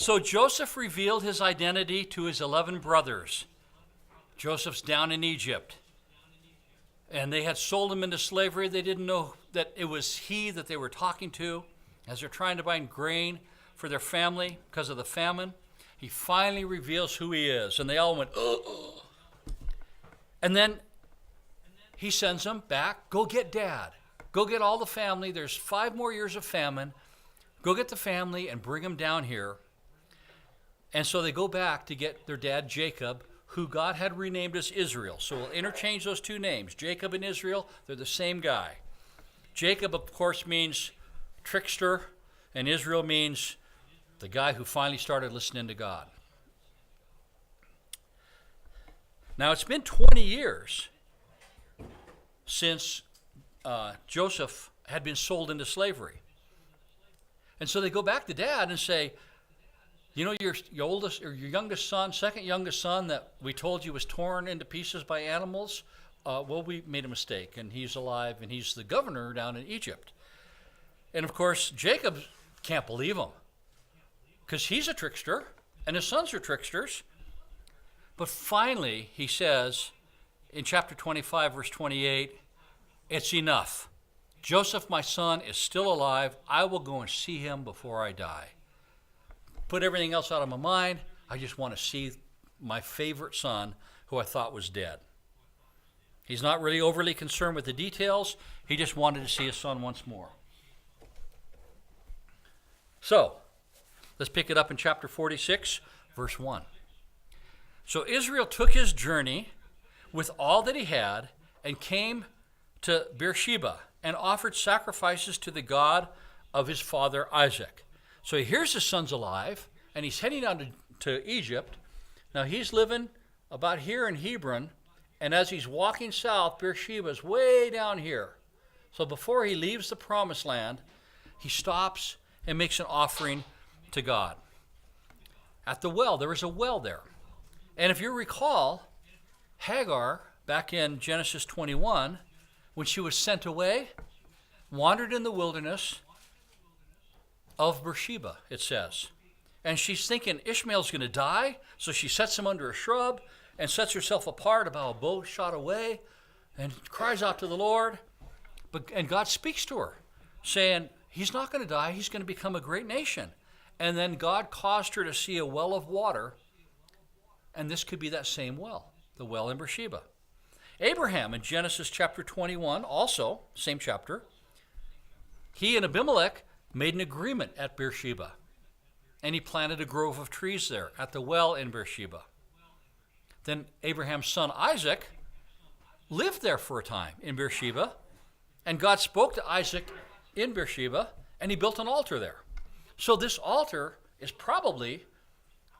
So Joseph revealed his identity to his 11 brothers. Joseph's down in Egypt. And they had sold him into slavery. They didn't know that it was he that they were talking to as they're trying to buy grain for their family because of the famine. He finally reveals who he is. And they all went, oh. And then he sends them back, go get Dad. Go get all the family. There's 5 more years of famine. Go get the family and bring them down here. And so they go back to get their dad, Jacob, who God had renamed as Israel. So we'll interchange those 2 names. Jacob and Israel, they're the same guy. Jacob, of course, means trickster, and Israel means the guy who finally started listening to God. Now, it's been 20 years since Joseph had been sold into slavery. And so they go back to Dad and say, you know, your oldest or your youngest son, second youngest son that we told you was torn into pieces by animals, well, we made a mistake, and he's alive, and he's the governor down in Egypt. And of course, Jacob can't believe him because he's a trickster, and his sons are tricksters. But finally, he says in chapter 25, verse 28, it's enough. Joseph, my son, is still alive. I will go and see him before I die. Put everything else out of my mind. I just want to see my favorite son who I thought was dead. He's not really overly concerned with the details. He just wanted to see his son once more. So, let's pick it up in chapter 46, verse 1. So Israel took his journey with all that he had and came to Beersheba and offered sacrifices to the God of his father Isaac. So he hears his son's alive, and he's heading down to Egypt. Now he's living about here in Hebron, and as he's walking south, Beersheba's way down here. So before he leaves the promised land, he stops and makes an offering to God. At the well, there is a well there. And if you recall, Hagar, back in Genesis 21, when she was sent away, wandered in the wilderness of Beersheba, it says. And she's thinking Ishmael's going to die, so she sets him under a shrub and sets herself apart about a bow shot away and cries out to the Lord. And God speaks to her, saying, he's not going to die, he's going to become a great nation. And then God caused her to see a well of water, and this could be that same well, the well in Beersheba. Abraham in Genesis chapter 21, also, same chapter, he and Abimelech made an agreement at Beersheba, and he planted a grove of trees there at the well in Beersheba. Then Abraham's son Isaac lived there for a time in Beersheba, and God spoke to Isaac in Beersheba, and he built an altar there. So this altar is probably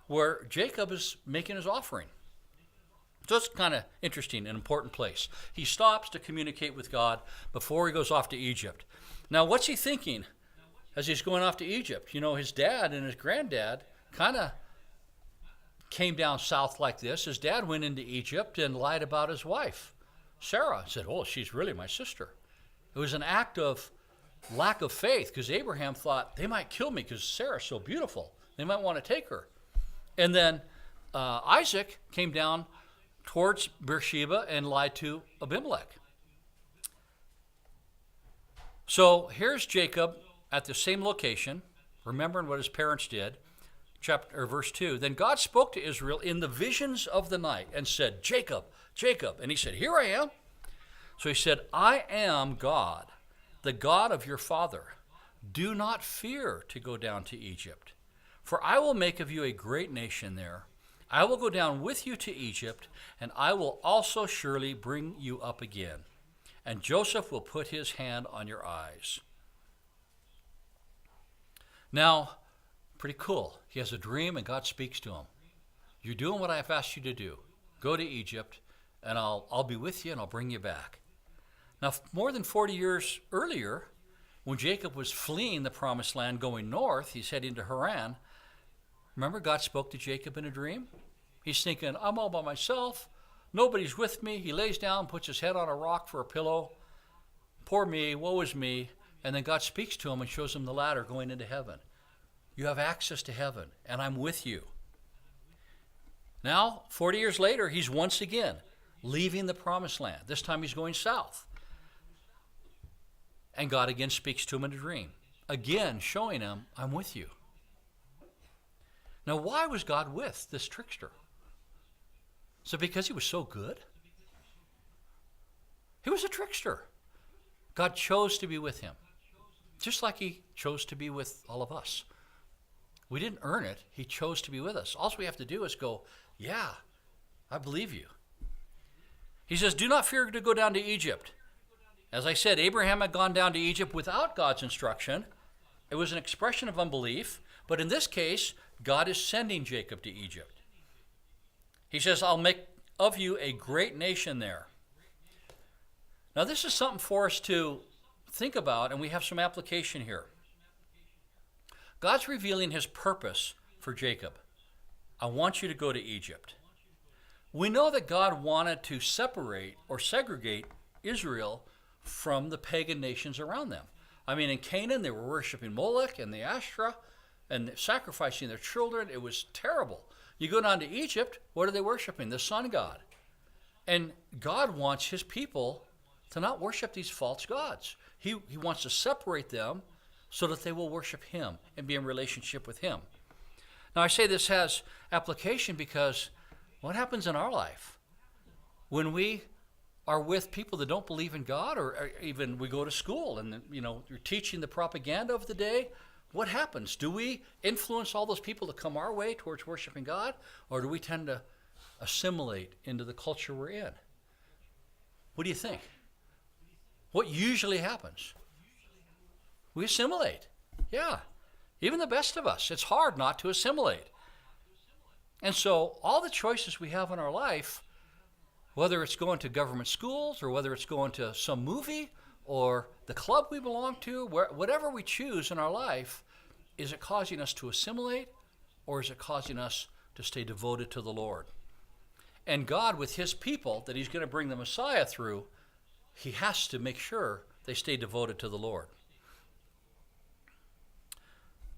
where Jacob is making his offering. So it's kind of interesting, an important place. He stops to communicate with God before he goes off to Egypt. Now, what's he thinking as he's going off to Egypt? You know, his dad and his granddad kind of came down south like this. His dad went into Egypt and lied about his wife, Sarah. Said, oh, she's really my sister. It was an act of lack of faith because Abraham thought they might kill me because Sarah's so beautiful. They might want to take her. And then Isaac came down towards Beersheba and lied to Abimelech. So here's Jacob at the same location, remembering what his parents did. Verse 2, then God spoke to Israel in the visions of the night and said, Jacob, Jacob. And he said, here I am. So he said, I am God, the God of your father. Do not fear to go down to Egypt, for I will make of you a great nation there. I will go down with you to Egypt, and I will also surely bring you up again. And Joseph will put his hand on your eyes. Now, pretty cool. He has a dream, and God speaks to him. You're doing what I've asked you to do. Go to Egypt, and I'll be with you, and I'll bring you back. Now, more than 40 years earlier, when Jacob was fleeing the promised land going north, he's heading to Haran. Remember, God spoke to Jacob in a dream? He's thinking, I'm all by myself. Nobody's with me. He lays down, puts his head on a rock for a pillow. Poor me, woe is me. And then God speaks to him and shows him the ladder going into heaven. You have access to heaven, and I'm with you. Now, 40 years later, he's once again leaving the promised land. This time he's going south. And God again speaks to him in a dream, again showing him, I'm with you. Now, why was God with this trickster? Is it because he was so good? He was a trickster. God chose to be with him, just like he chose to be with all of us. We didn't earn it. He chose to be with us. All we have to do is go, yeah, I believe you. He says, do not fear to go down to Egypt. As I said, Abraham had gone down to Egypt without God's instruction. It was an expression of unbelief, but in this case, God is sending Jacob to Egypt. He says, I'll make of you a great nation there. Now, this is something for us to think about, and we have some application here. God's revealing his purpose for Jacob. I want you to go to Egypt. We know that God wanted to separate or segregate Israel from the pagan nations around them. I mean, in Canaan, they were worshiping Molech and the Asherah and sacrificing their children. It was terrible. You go down to Egypt, what are they worshiping? The sun god. And God wants his people to not worship these false gods. He wants to separate them so that they will worship him and be in relationship with him. Now, I say this has application because what happens in our life when we are with people that don't believe in God, or even we go to school and you're teaching the propaganda of the day? What happens? Do we influence all those people to come our way towards worshiping God, or do we tend to assimilate into the culture we're in? What do you think? What usually happens? We assimilate. Yeah. Even the best of us, it's hard not to assimilate. And so all the choices we have in our life, whether it's going to government schools or whether it's going to some movie or the club we belong to, whatever we choose in our life, is it causing us to assimilate or is it causing us to stay devoted to the Lord? And God, with his people that he's going to bring the Messiah through, he has to make sure they stay devoted to the Lord.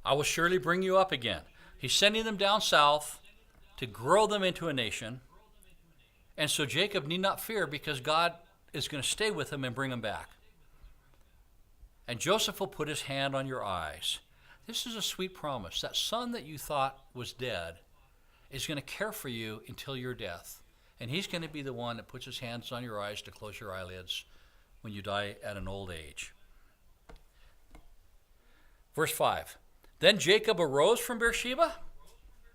I will surely bring you up again. He's sending them down south to grow them into a nation. And so Jacob need not fear because God is going to stay with him and bring him back. And Joseph will put his hand on your eyes. This is a sweet promise. That son that you thought was dead is going to care for you until your death. And he's going to be the one that puts his hands on your eyes to close your eyelids when you die at an old age. Verse 5. Then Jacob arose from Beersheba,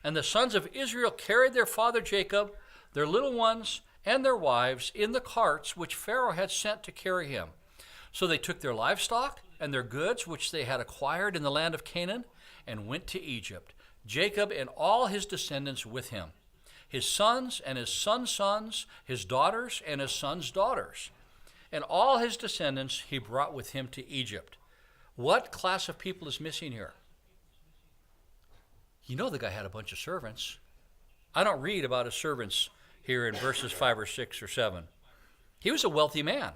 and the sons of Israel carried their father Jacob, their little ones, and their wives in the carts which Pharaoh had sent to carry him. So they took their livestock and their goods which they had acquired in the land of Canaan and went to Egypt, Jacob and all his descendants with him, his sons and his sons' sons, his daughters and his sons' daughters. And all his descendants he brought with him to Egypt. What class of people is missing here? You know the guy had a bunch of servants. I don't read about his servants here in verses 5 or 6 or 7. He was a wealthy man.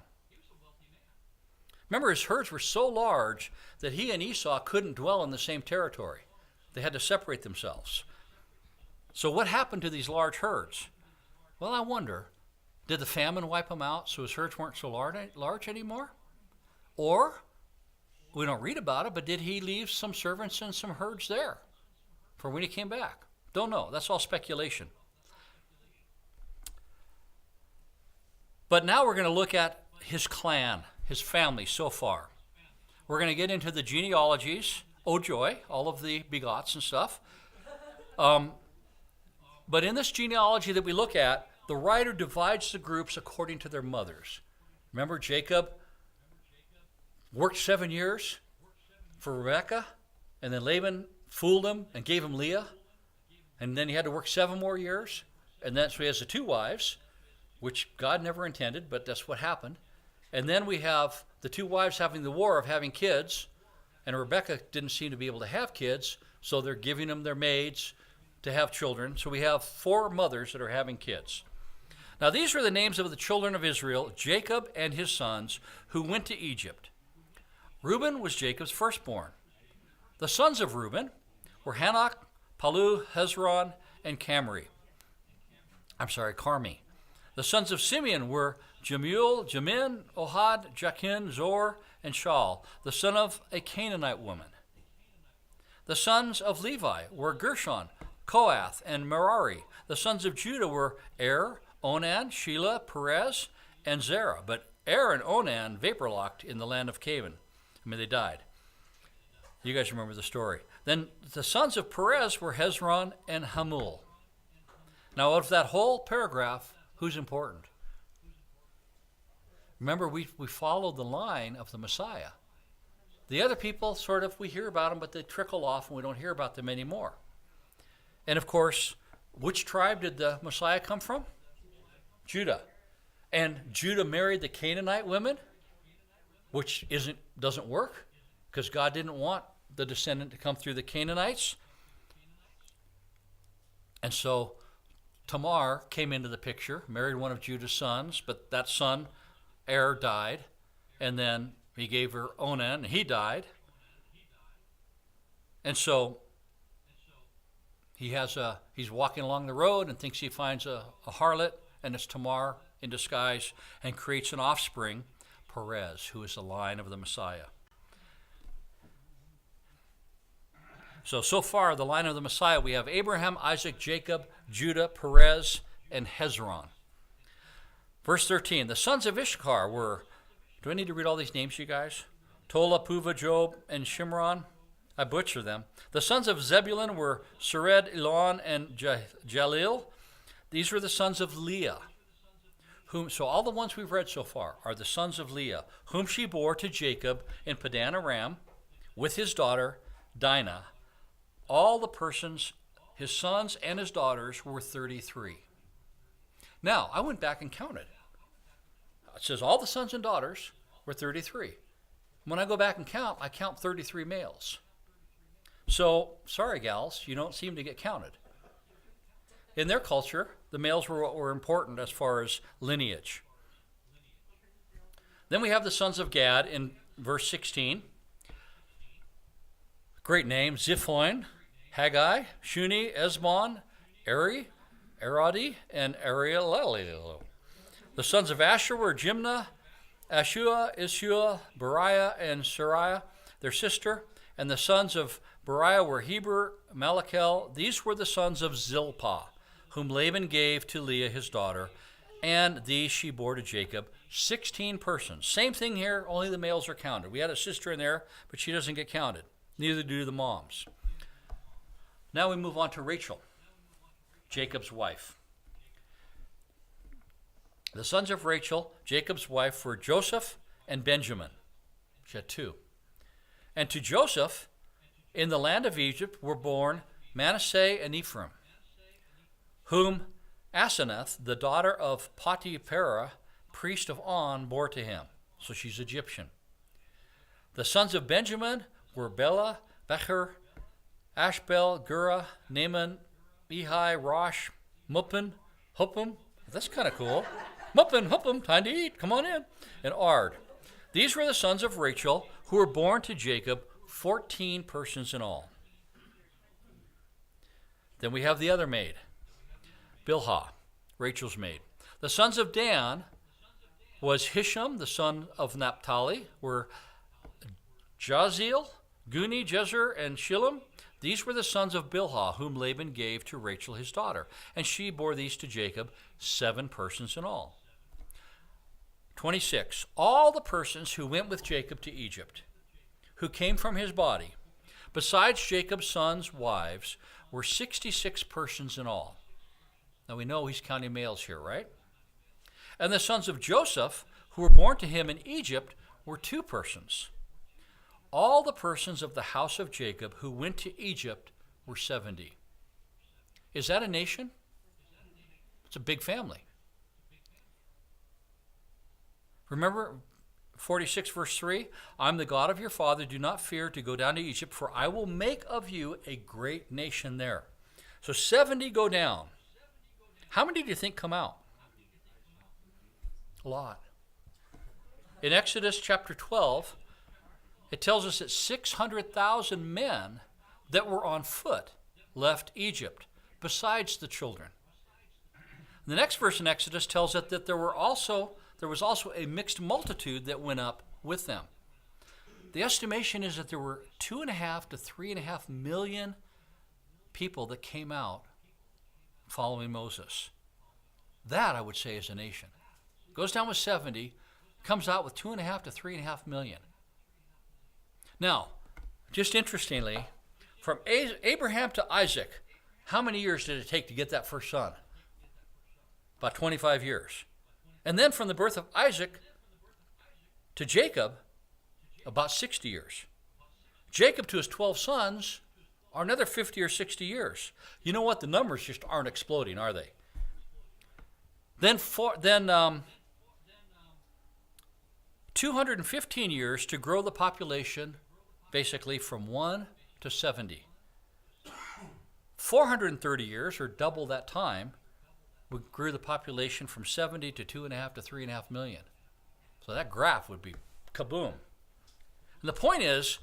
Remember, his herds were so large that he and Esau couldn't dwell in the same territory. They had to separate themselves. So what happened to these large herds? Well, I wonder, did the famine wipe them out so his herds weren't so large anymore? Or, we don't read about it, but did he leave some servants and some herds there for when he came back? Don't know. That's all speculation. But now we're going to look at his clan, his family so far. We're going to get into the genealogies. Oh, joy, all of the begots and stuff. But in this genealogy that we look at, the writer divides the groups according to their mothers. Remember, Jacob worked 7 years for Rebekah, and then Laban fooled him and gave him Leah, and then he had to work 7 more years, and that's so he has the 2 wives, which God never intended, but that's what happened. And then we have the 2 wives having the war of having kids, and Rebekah didn't seem to be able to have kids, so they're giving them their maids to have children. So we have 4 mothers that are having kids. Now these are the names of the children of Israel, Jacob and his sons, who went to Egypt. Reuben was Jacob's firstborn. The sons of Reuben were Hanok, Palu, Hezron, and Carmi. The sons of Simeon were Jemuel, Jamin, Ohad, Jachin, Zor, and Shaul, the son of a Canaanite woman. The sons of Levi were Gershon, Kohath, and Merari. The sons of Judah were Er, Onan, Shelah, Perez, and Zerah. But Er and Onan vapor-locked in the land of Canaan. They died. You guys remember the story. Then the sons of Perez were Hezron and Hamul. Now, of that whole paragraph, who's important? Remember, we followed the line of the Messiah. The other people, sort of, we hear about them, but they trickle off and we don't hear about them anymore. And of course, which tribe did the Messiah come from? Judah. And Judah married the Canaanite women, which doesn't work, because God didn't want the descendant to come through the Canaanites. And so Tamar came into the picture, married one of Judah's sons, but that son, Er, died, and then he gave her Onan, and he died. And so he's walking along the road and thinks he finds a harlot, and it's Tamar in disguise, and creates an offspring, Perez, who is the line of the Messiah. So far, the line of the Messiah, we have Abraham, Isaac, Jacob, Judah, Perez, and Hezron. Verse 13, the sons of Issachar were, do I need to read all these names, you guys? Tola, Puva, Job, and Shimron. I butcher them. The sons of Zebulun were Sered, Elon, and Jalil. These were the sons of Leah. So all the ones we've read so far are the sons of Leah, whom she bore to Jacob in Padan Aram with his daughter Dinah. All the persons, his sons and his daughters, were 33. Now, I went back and counted. It says all the sons and daughters were 33. When I go back and count, I count 33 males. So, sorry, gals, you don't seem to get counted. In their culture, the males were what were important as far as lineage. Then we have the sons of Gad in verse 16. Great name, Ziphoin, Haggai, Shuni, Esbon, Eri, Aradi, and Arielelel. The sons of Asher were Jimnah, Ashua, Ishua, Beriah, and Sariah, their sister. And the sons of Beriah were Heber, Malachel. These were the sons of Zilpah, whom Laban gave to Leah his daughter, and these she bore to Jacob, 16 persons. Same thing here, only the males are counted. We had a sister in there, but she doesn't get counted. Neither do the moms. Now we move on to Rachel, Jacob's wife. The sons of Rachel, Jacob's wife, were Joseph and Benjamin. She had two. And to Joseph, in the land of Egypt, were born Manasseh and Ephraim, whom Asenath, the daughter of Potipharah, priest of On, bore to him. So she's Egyptian. The sons of Benjamin were Bela, Becher, Ashbel, Gura, Naaman, Ehi, Rosh, Muppin, Huppim. That's kind of cool. Muppin, Huppim, time to eat. Come on in. And Ard. These were the sons of Rachel, who were born to Jacob, 14 persons in all. Then we have the other maid, Bilhah, Rachel's maid. The sons of Dan was Hisham, the son of Naphtali, were Jaziel, Guni, Jezer, and Shillem. These were the sons of Bilhah, whom Laban gave to Rachel his daughter. And she bore these to Jacob, 7 persons in all. 26. All the persons who went with Jacob to Egypt, who came from his body, besides Jacob's sons' wives, were 66 persons in all. Now we know he's counting males here, right? And the sons of Joseph, who were born to him in Egypt, were 2 persons. All the persons of the house of Jacob who went to Egypt were 70. Is that a nation? It's a big family. Remember 46 verse 3, I'm the God of your father, do not fear to go down to Egypt, for I will make of you a great nation there. So 70 go down. How many do you think come out? A lot. In Exodus chapter 12, it tells us that 600,000 men that were on foot left Egypt, besides the children. The next verse in Exodus tells us that there was also a mixed multitude that went up with them. The estimation is that there were 2.5 to 3.5 million people that came out following Moses. That, I would say, is a nation. Goes down with 70, comes out with 2.5 to 3.5 million. Now, just interestingly, from Abraham to Isaac, how many years did it take to get that first son? About 25 years. And then from the birth of Isaac to Jacob, about 60 years. Jacob to his 12 sons are another 50 or 60 years. You know what? The numbers just aren't exploding, are they? Then 215 years to grow the population basically from 1 to 70. 430 years, or double that time, we grew the population from 70 to 2.5 to 3.5 million. So that graph would be kaboom. And the point is,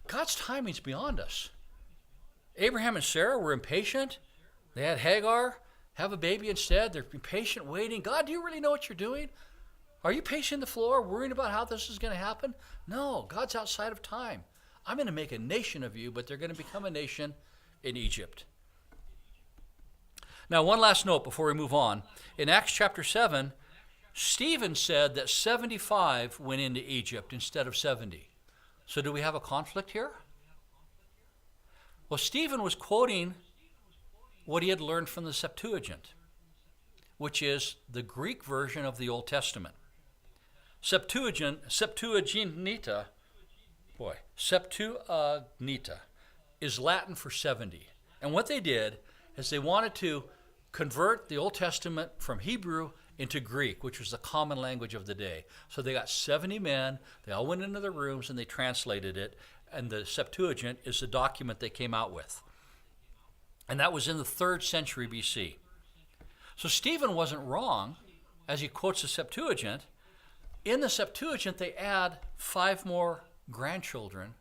God's timing's beyond us. Abraham and Sarah were impatient. They had Hagar have a baby instead. They're impatient, waiting. God, do you really know what you're doing? Are you pacing the floor, worrying about how this is going to happen? No, God's outside of time. I'm going to make a nation of you, but they're going to become a nation in Egypt. Now, one last note before we move on. In Acts chapter 7, Stephen said that 75 went into Egypt instead of 70. So do we have a conflict here? Well, Stephen was quoting what he had learned from the Septuagint, which is the Greek version of the Old Testament. Septuaginta is Latin for 70. And what they did is they wanted to convert the Old Testament from Hebrew into Greek, which was the common language of the day. So they got 70 men, they all went into their rooms and they translated it, and the Septuagint is the document they came out with. And that was in the 3rd century BC. So Stephen wasn't wrong as he quotes the Septuagint. In the Septuagint, they add 5 more grandchildren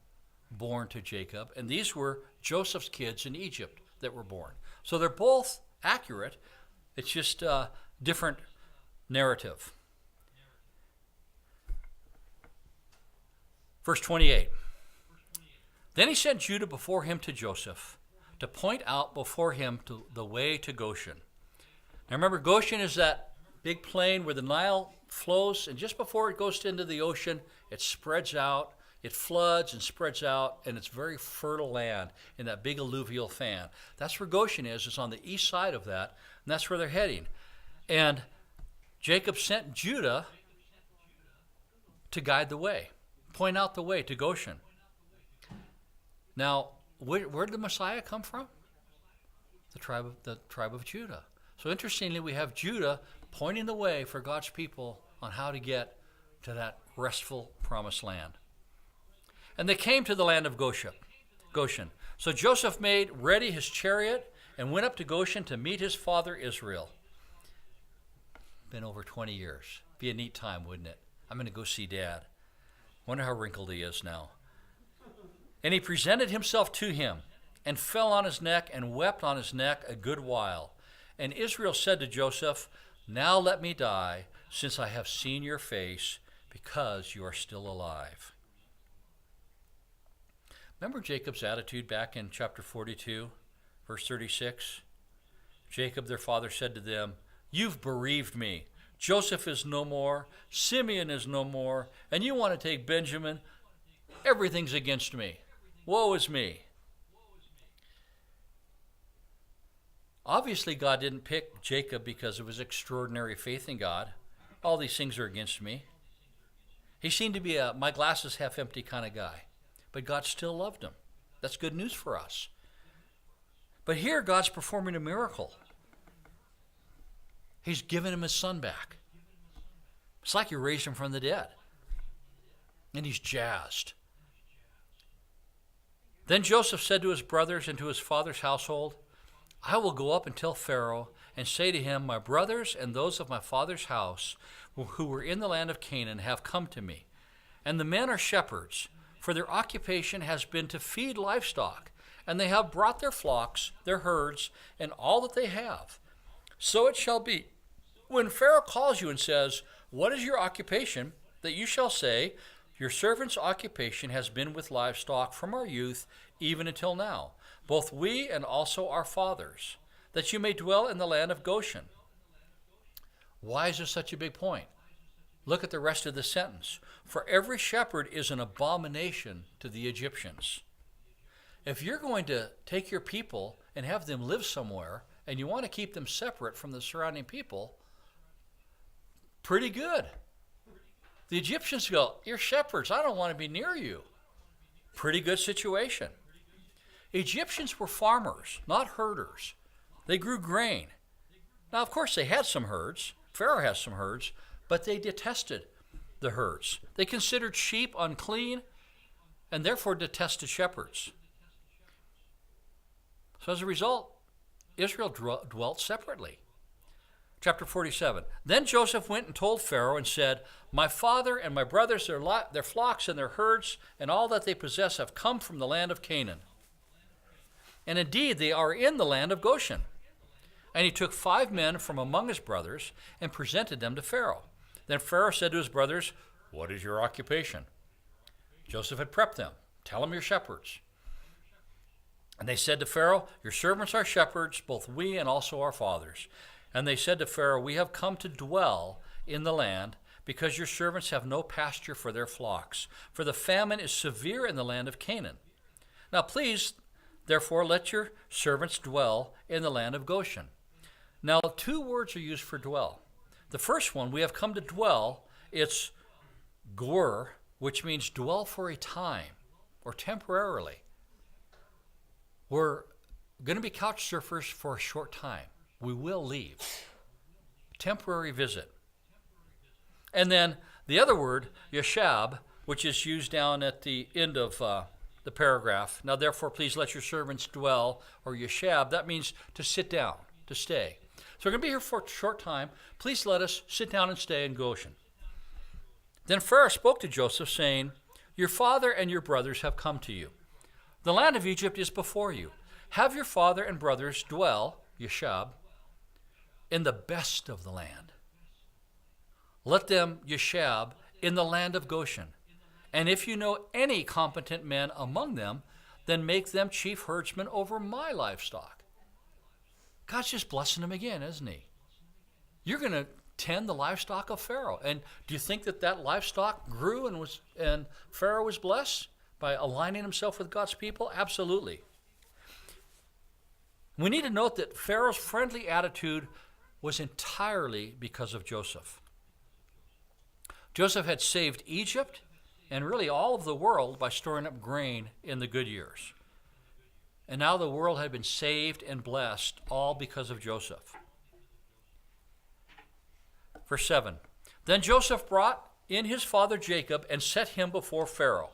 born to Jacob, and these were Joseph's kids in Egypt that were born. So they're both accurate. It's just a different narrative. Verse 28. Then he sent Judah before him to Joseph to point out before him to the way to Goshen. Now remember, Goshen is that big plain where the Nile flows, and just before it goes into the ocean, it spreads out, it floods and spreads out, and it's very fertile land in that big alluvial fan. That's where Goshen is. It's on the east side of that, and that's where they're heading. And Jacob sent Judah to guide the way, point out the way to Goshen. Now, where did the Messiah come from? The tribe of Judah. So interestingly, we have Judah pointing the way for God's people on how to get to that restful promised land. And they came to the land of Goshen. So Joseph made ready his chariot and went up to Goshen to meet his father Israel. Been over 20 years. Be a neat time, wouldn't it? I'm going to go see Dad. Wonder how wrinkled he is now. And he presented himself to him and fell on his neck and wept on his neck a good while. And Israel said to Joseph, "Now let me die, since I have seen your face, because you are still alive." Remember Jacob's attitude back in chapter 42, verse 36? Jacob, their father, said to them, "You've bereaved me. Joseph is no more, Simeon is no more, and you want to take Benjamin? Everything's against me. Woe is me." Obviously, God didn't pick Jacob because of his extraordinary faith in God. All these things are against me. He seemed to be a my glass is half empty kind of guy. But God still loved him. That's good news for us. But here, God's performing a miracle. He's given him his son back. It's like he raised him from the dead. And he's jazzed. Then Joseph said to his brothers and to his father's household, "I will go up and tell Pharaoh and say to him, my brothers and those of my father's house who were in the land of Canaan have come to me. And the men are shepherds, for their occupation has been to feed livestock. and they have brought their flocks, their herds, and all that they have. So it shall be, when Pharaoh calls you and says, what is your occupation? That you shall say, your servant's occupation has been with livestock from our youth even until now, both we and also our fathers, that you may dwell in the land of Goshen. Why is this such a big point? Look at the rest of the sentence. For every shepherd is an abomination to the Egyptians. If you're going to take your people and have them live somewhere, and you want to keep them separate from the surrounding people, pretty good. The Egyptians go, you're shepherds, I don't want to be near you. Pretty good situation. Egyptians were farmers, not herders. They grew grain. Now, of course, they had some herds. Pharaoh has some herds, but they detested the herds. They considered sheep unclean and therefore detested shepherds. So as a result, Israel dwelt separately. Chapter 47. Then Joseph went and told Pharaoh and said, my father and my brothers, their flocks and their herds, and all that they possess have come from the land of Canaan. And indeed, they are in the land of Goshen. And he took 5 men from among his brothers and presented them to Pharaoh. Then Pharaoh said to his brothers, what is your occupation? Joseph had prepped them. Tell them you're shepherds. And they said to Pharaoh, your servants are shepherds, both we and also our fathers. And they said to Pharaoh, we have come to dwell in the land because your servants have no pasture for their flocks, for the famine is severe in the land of Canaan. Now please, therefore, let your servants dwell in the land of Goshen. Now 2 words are used for dwell. The first one, we have come to dwell, it's gur, which means dwell for a time or temporarily. We're going to be couch surfers for a short time. We will leave. Temporary visit. And then the other word, yashab, which is used down at the end of the paragraph. Now, therefore, please let your servants dwell, or yashab. That means to sit down, to stay. So we're going to be here for a short time. Please let us sit down and stay in Goshen. Then Pharaoh spoke to Joseph, saying, your father and your brothers have come to you. The land of Egypt is before you. Have your father and brothers dwell, yashab, in the best of the land. Let them yashab in the land of Goshen. And if you know any competent men among them, then make them chief herdsmen over my livestock. God's just blessing them again, isn't he? You're going to tend the livestock of Pharaoh. And do you think that livestock grew and Pharaoh was blessed by aligning himself with God's people? Absolutely. We need to note that Pharaoh's friendly attitude was entirely because of Joseph. Joseph had saved Egypt and really all of the world by storing up grain in the good years. And now the world had been saved and blessed, all because of Joseph. Verse 7. Then Joseph brought in his father Jacob and set him before Pharaoh.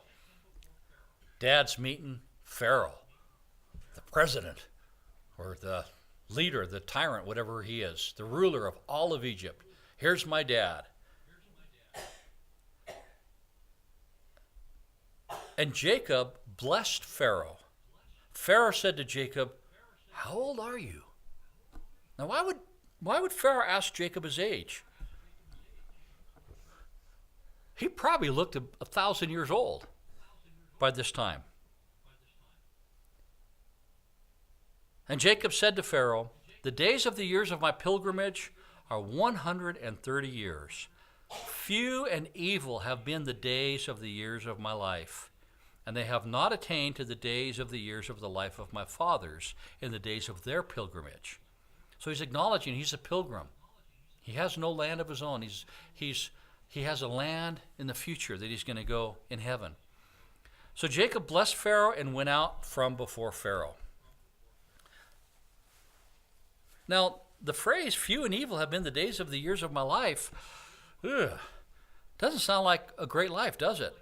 Dad's meeting Pharaoh, the president, or the leader, the tyrant, whatever he is, the ruler of all of Egypt. Here's my dad. And Jacob blessed Pharaoh. Pharaoh said to Jacob, how old are you? Now, why would Pharaoh ask Jacob his age? He probably looked 1,000 years old by this time. And Jacob said to Pharaoh, the days of the years of my pilgrimage are 130 years. Few and evil have been the days of the years of my life, and they have not attained to the days of the years of the life of my fathers in the days of their pilgrimage. So he's acknowledging he's a pilgrim. He has no land of his own. He has a land in the future that he's going to go in heaven. So Jacob blessed Pharaoh and went out from before Pharaoh. Now, the phrase, few and evil have been the days of the years of my life, doesn't sound like a great life, does it?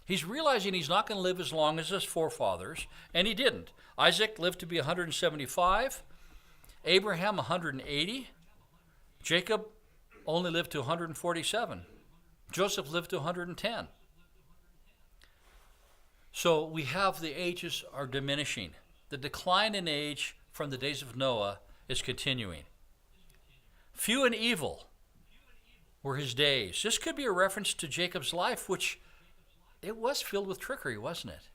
He's realizing he's not going to live as long as his forefathers, and he didn't. Isaac lived to be 175, Abraham 180, Jacob only lived to 147, Joseph lived to 110. So we have the ages are diminishing. The decline in age from the days of Noah is continuing. Few and evil were his days. This could be a reference to Jacob's life, which it was filled with trickery, wasn't it?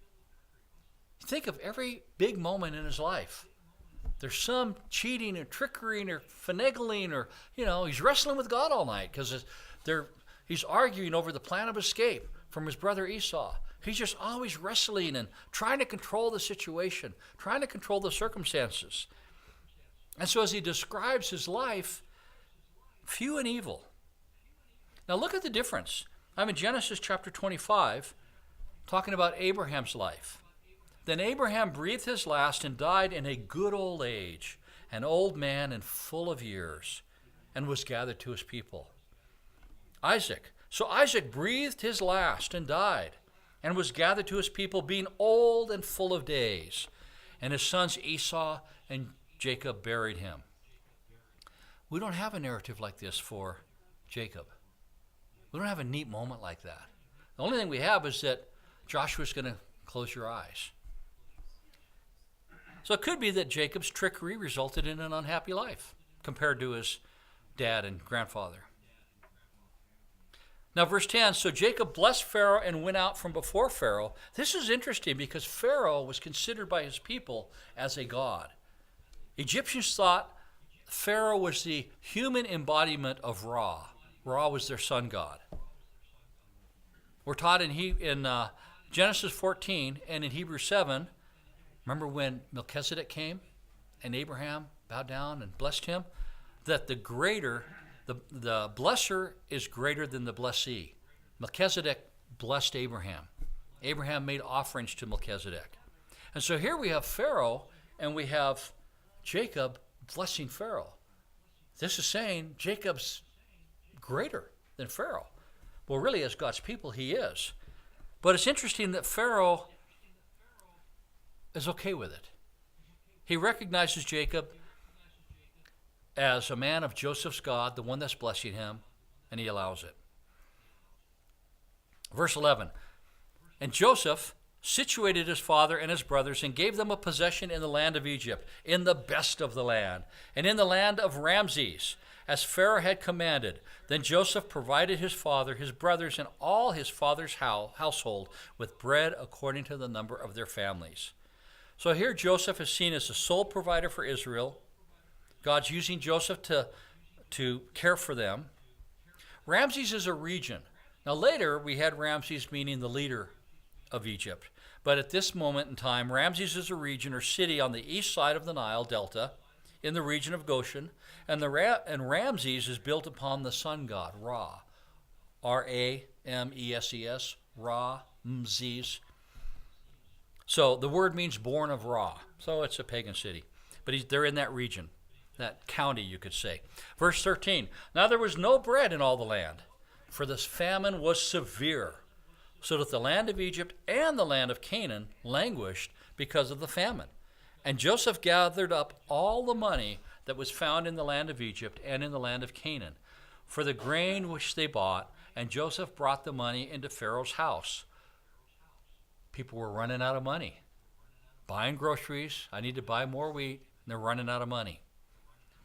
Think of every big moment in his life. There's some cheating or trickery or finagling, or, he's wrestling with God all night because he's arguing over the plan of escape from his brother Esau. He's just always wrestling and trying to control the situation, trying to control the circumstances. And so as he describes his life, few and evil. Now look at the difference. I'm in Genesis chapter 25, talking about Abraham's life. Then Abraham breathed his last and died in a good old age, an old man and full of years, and was gathered to his people. Isaac. So Isaac breathed his last and died, and was gathered to his people, being old and full of days. And his sons Esau and Jacob buried him. We don't have a narrative like this for Jacob. We don't have a neat moment like that. The only thing we have is that Joshua's going to close your eyes. So it could be that Jacob's trickery resulted in an unhappy life compared to his dad and grandfather. Now, verse 10, so Jacob blessed Pharaoh and went out from before Pharaoh. This is interesting because Pharaoh was considered by his people as a god. Egyptians thought Pharaoh was the human embodiment of Ra. Ra was their sun god. We're taught in Genesis 14 and in Hebrews 7, remember when Melchizedek came and Abraham bowed down and blessed him? That the blesser is greater than the blessee. Melchizedek blessed Abraham. Abraham made offerings to Melchizedek. And so here we have Pharaoh and we have Jacob blessing Pharaoh. This is saying Jacob's greater than Pharaoh. Well, really, as God's people, he is. But it's interesting that Pharaoh is okay with it. He recognizes Jacob as a man of Joseph's God, the one that's blessing him, and he allows it. Verse 11, and Joseph situated his father and his brothers and gave them a possession in the land of Egypt, in the best of the land, and in the land of Ramses, as Pharaoh had commanded. Then Joseph provided his father, his brothers, and all his father's household with bread according to the number of their families. So here Joseph is seen as the sole provider for Israel. God's using Joseph to care for them. Ramses is a region. Now later we had Ramses meaning the leader of Egypt. But at this moment in time, Ramses is a region or city on the east side of the Nile Delta in the region of Goshen. And Ramses is built upon the sun god, Ra. R-A-M-E-S-E-S, Ra-Mzes. So the word means born of Ra. So it's a pagan city. But they're in that region, that county, you could say. Verse 13, now there was no bread in all the land, for this famine was severe, so that the land of Egypt and the land of Canaan languished because of the famine. And Joseph gathered up all the money that was found in the land of Egypt and in the land of Canaan for the grain which they bought, and Joseph brought the money into Pharaoh's house. People were running out of money, buying groceries. I need to buy more wheat, and they're running out of money.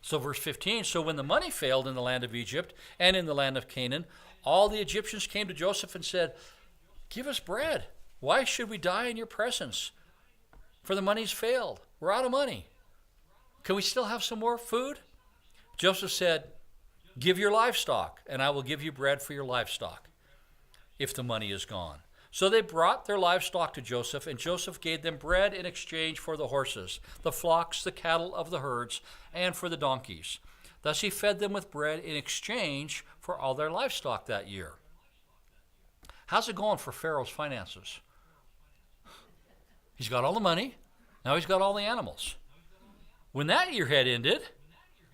So verse 15, so when the money failed in the land of Egypt and in the land of Canaan, all the Egyptians came to Joseph and said, give us bread. Why should we die in your presence? For the money's failed. We're out of money. Can we still have some more food? Joseph said, give your livestock, and I will give you bread for your livestock if the money is gone. So they brought their livestock to Joseph, and Joseph gave them bread in exchange for the horses, the flocks, the cattle of the herds, and for the donkeys. Thus he fed them with bread in exchange for all their livestock that year. How's it going for Pharaoh's finances? He's got all the money. Now he's got all the animals. When that year had ended,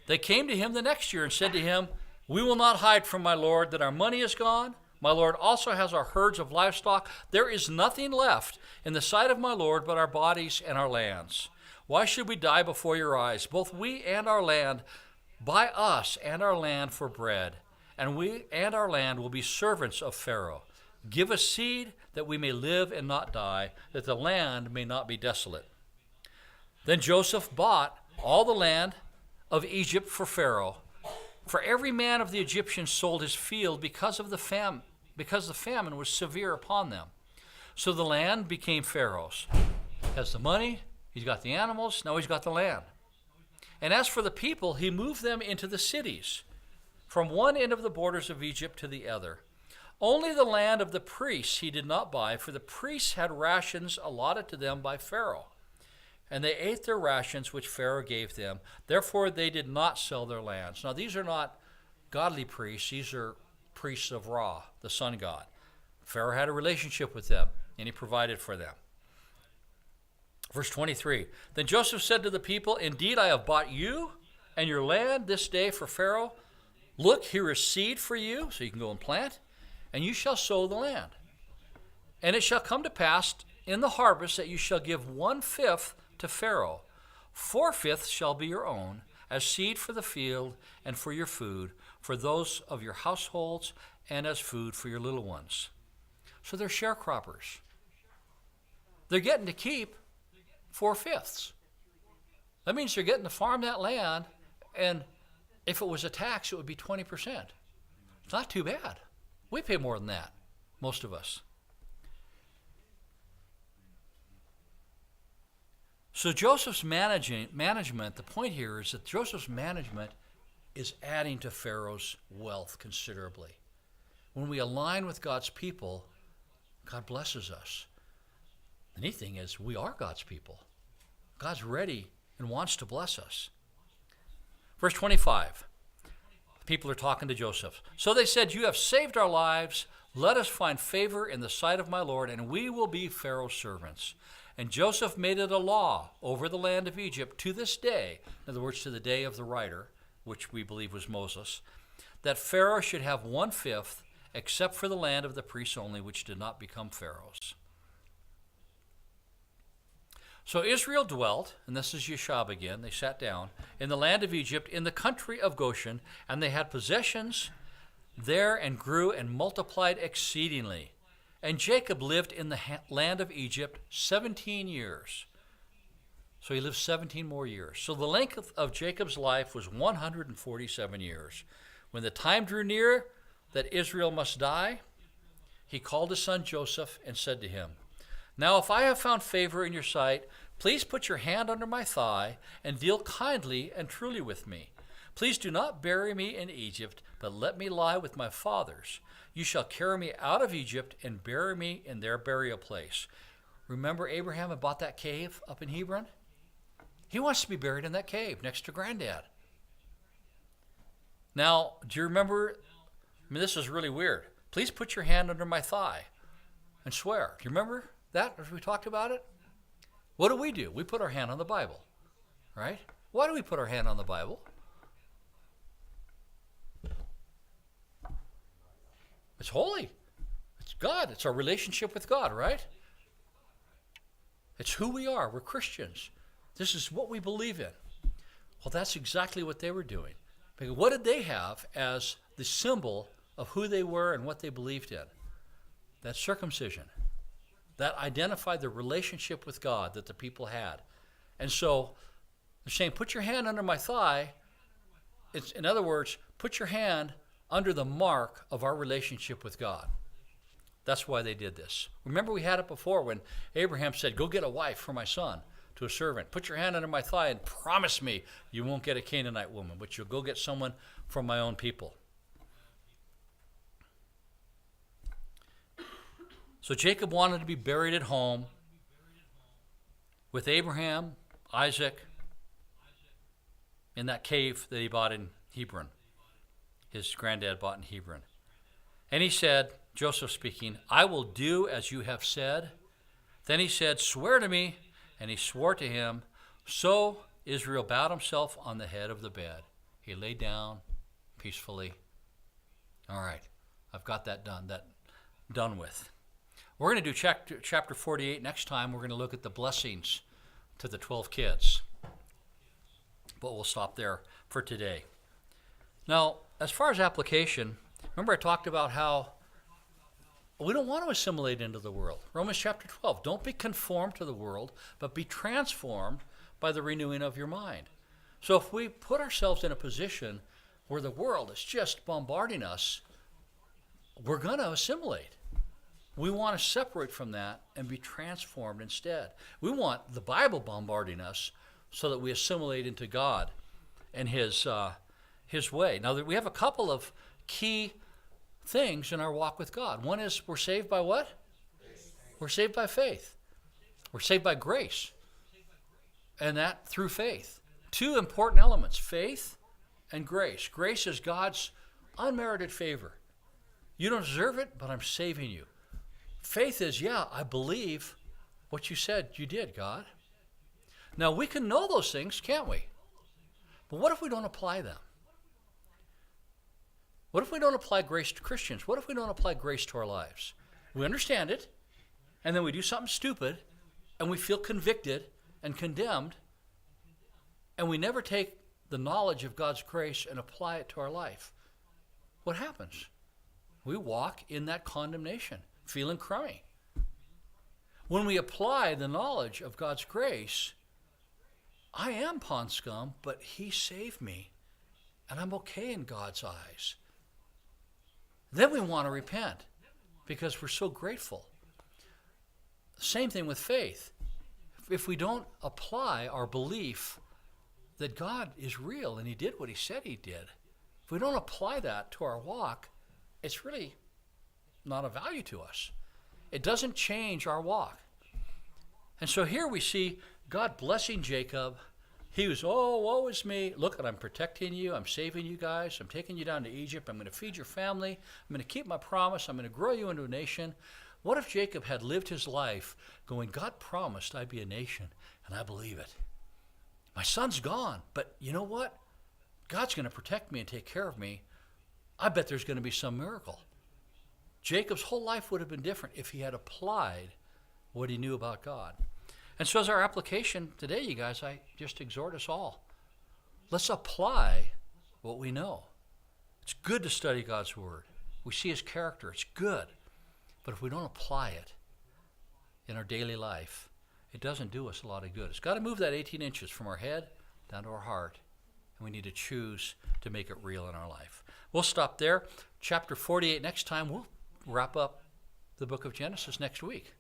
they came to him the next year and said to him, we will not hide from my lord that our money is gone. My lord also has our herds of livestock. There is nothing left in the sight of my lord but our bodies and our lands. Why should we die before your eyes, both we and our land? Buy us and our land for bread, and we and our land will be servants of Pharaoh. Give us seed that we may live and not die, that the land may not be desolate. Then Joseph bought all the land of Egypt for Pharaoh. For every man of the Egyptians sold his field because the famine was severe upon them. So the land became Pharaoh's. He has the money, he's got the animals, now he's got the land. And as for the people, he moved them into the cities, from one end of the borders of Egypt to the other. Only the land of the priests he did not buy, for the priests had rations allotted to them by Pharaoh. And they ate their rations which Pharaoh gave them. Therefore they did not sell their lands. Now these are not godly priests. These are priests of Ra, the sun god. Pharaoh had a relationship with them, and he provided for them. Verse 23, Then Joseph said to the people, Indeed, I have bought you and your land this day for Pharaoh. Look, here is seed for you, so you can go and plant, and you shall sow the land. And it shall come to pass in the harvest that you shall give 1/5 to Pharaoh. 4/5 shall be your own, as seed for the field and for your food, for those of your households, and as food for your little ones. So they're sharecroppers. They're getting to keep 4/5. That means they're getting to farm that land, and if it was a tax, it would be 20%. It's not too bad. We pay more than that, most of us. So Joseph's management, the point here is that Joseph's management is adding to Pharaoh's wealth considerably. When we align with God's people, God blesses us. The neat thing is we are God's people. God's ready and wants to bless us. Verse 25, people are talking to Joseph. So they said, You have saved our lives. Let us find favor in the sight of my Lord, and we will be Pharaoh's servants. And Joseph made it a law over the land of Egypt to this day, in other words, to the day of the writer, which we believe was Moses, that Pharaoh should have 1/5, except for the land of the priests only, which did not become Pharaoh's. So Israel dwelt, and this is Yeshab again, they sat down, in the land of Egypt, in the country of Goshen, and they had possessions there and grew and multiplied exceedingly. And Jacob lived in the land of Egypt 17 years. So he lived 17 more years. So the length of Jacob's life was 147 years. When the time drew near that Israel must die, he called his son Joseph and said to him, Now if I have found favor in your sight, please put your hand under my thigh and deal kindly and truly with me. Please do not bury me in Egypt, but let me lie with my fathers. You shall carry me out of Egypt and bury me in their burial place. Remember Abraham had bought that cave up in Hebron? He wants to be buried in that cave next to Granddad. Now, do you remember? I mean, this is really weird. Please put your hand under my thigh and swear. Do you remember that as we talked about it? What do? We put our hand on the Bible, right? Why do we put our hand on the Bible? It's holy. It's God. It's our relationship with God, right? It's who we are. We're Christians. This is what we believe in. Well, that's exactly what they were doing. Because what did they have as the symbol of who they were and what they believed in? That circumcision. That identified the relationship with God that the people had. And so they're saying, put your hand under my thigh. It's, in other words, put your hand under the mark of our relationship with God. That's why they did this. Remember we had it before when Abraham said, Go get a wife for my son, to a servant. Put your hand under my thigh and promise me you won't get a Canaanite woman, but you'll go get someone from my own people. So Jacob wanted to be buried at home with Abraham, Isaac, in that cave that he bought in Hebron. His granddad bought in Hebron. And he said, Joseph speaking, I will do as you have said. Then he said, Swear to me. And he swore to him. So Israel bowed himself on the head of the bed. He lay down peacefully. All right, I've got that done with. We're going to do chapter 48 next time. We're going to look at the blessings to the 12 kids. But we'll stop there for today. Now, as far as application, remember I talked about how We don't want to assimilate into the world. Romans chapter 12, don't be conformed to the world, but be transformed by the renewing of your mind. So if we put ourselves in a position where the world is just bombarding us, we're going to assimilate. We want to separate from that and be transformed instead. We want the Bible bombarding us so that we assimilate into God and His way. Now, we have a couple of key things in our walk with God. One is we're saved by what? Faith. We're saved by faith. We're saved by grace. And that through faith. Two important elements, faith and grace. Grace is God's unmerited favor. You don't deserve it, but I'm saving you. Faith is, yeah, I believe what you said you did, God. Now, we can know those things, can't we? But what if we don't apply them? What if we don't apply grace to Christians? What if we don't apply grace to our lives? We understand it, and then we do something stupid, and we feel convicted and condemned, and we never take the knowledge of God's grace and apply it to our life. What happens? We walk in that condemnation, feeling crummy. When we apply the knowledge of God's grace, I am pond scum, but He saved me, and I'm okay in God's eyes. Then we want to repent because we're so grateful. Same thing with faith. If we don't apply our belief that God is real and He did what He said He did, if we don't apply that to our walk, it's really not of value to us. It doesn't change our walk. And so here we see God blessing Jacob. He was, oh, woe is me. Look, I'm protecting you. I'm saving you guys. I'm taking you down to Egypt. I'm going to feed your family. I'm going to keep my promise. I'm going to grow you into a nation. What if Jacob had lived his life going, God promised I'd be a nation, and I believe it. My son's gone, but you know what? God's going to protect me and take care of me. I bet there's going to be some miracle. Jacob's whole life would have been different if he had applied what he knew about God. And so as our application today, you guys, I just exhort us all. Let's apply what we know. It's good to study God's Word. We see His character. It's good. But if we don't apply it in our daily life, it doesn't do us a lot of good. It's got to move that 18 inches from our head down to our heart. And we need to choose to make it real in our life. We'll stop there. Chapter 48 next time. We'll wrap up the book of Genesis next week.